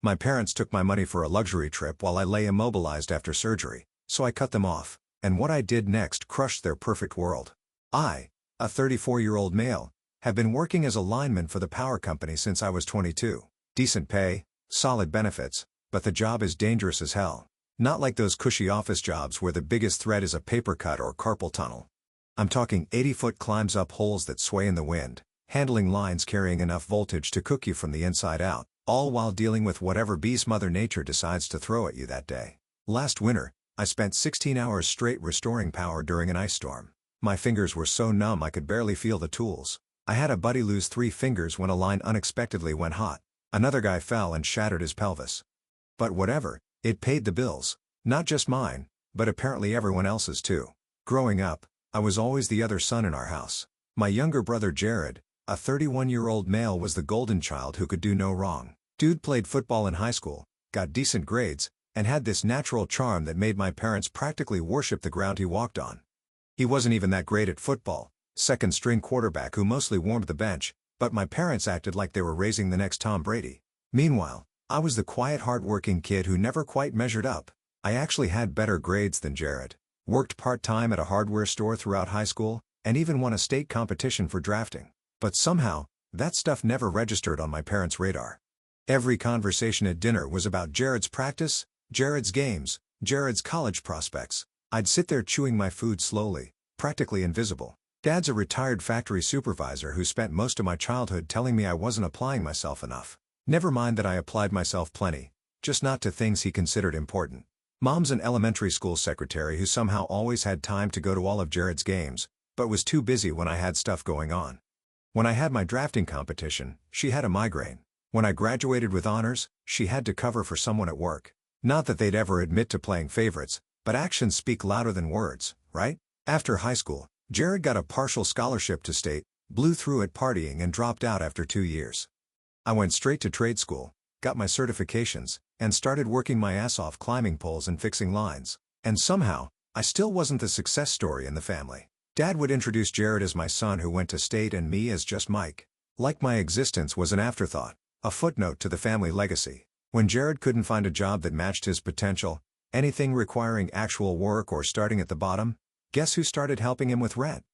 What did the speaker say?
My parents took my money for a luxury trip while I lay immobilized after surgery, so I cut them off, and what I did next crushed their perfect world. I, a 34-year-old male, have been working as a lineman for the power company since I was 22. Decent pay, solid benefits, but the job is dangerous as hell. Not like those cushy office jobs where the biggest threat is a paper cut or carpal tunnel. I'm talking 80-foot climbs up holes that sway in the wind, handling lines carrying enough voltage to cook you from the inside out, all while dealing with whatever beast Mother Nature decides to throw at you that day. Last winter, I spent 16 hours straight restoring power during an ice storm. My fingers were so numb I could barely feel the tools. I had a buddy lose 3 fingers when a line unexpectedly went hot. Another guy fell and shattered his pelvis. But whatever, it paid the bills. Not just mine, but apparently everyone else's too. Growing up, I was always the other son in our house. My younger brother Jared, a 31-year-old male, was the golden child who could do no wrong. Dude played football in high school, got decent grades, and had this natural charm that made my parents practically worship the ground he walked on. He wasn't even that great at football, second-string quarterback who mostly warmed the bench, but my parents acted like they were raising the next Tom Brady. Meanwhile, I was the quiet, hard-working kid who never quite measured up. I actually had better grades than Jared, worked part-time at a hardware store throughout high school, and even won a state competition for drafting. But somehow, that stuff never registered on my parents' radar. Every conversation at dinner was about Jared's practice, Jared's games, Jared's college prospects. I'd sit there chewing my food slowly, practically invisible. Dad's a retired factory supervisor who spent most of my childhood telling me I wasn't applying myself enough. Never mind that I applied myself plenty, just not to things he considered important. Mom's an elementary school secretary who somehow always had time to go to all of Jared's games, but was too busy when I had stuff going on. When I had my drafting competition, she had a migraine. When I graduated with honors, she had to cover for someone at work. Not that they'd ever admit to playing favorites, but actions speak louder than words, right? After high school, Jared got a partial scholarship to state, blew through it partying and dropped out after 2 years. I went straight to trade school, got my certifications, and started working my ass off climbing poles and fixing lines. And somehow, I still wasn't the success story in the family. Dad would introduce Jared as my son who went to state and me as just Mike. Like my existence was an afterthought, a footnote to the family legacy. When Jared couldn't find a job that matched his potential, anything requiring actual work or starting at the bottom, guess who started helping him with rent?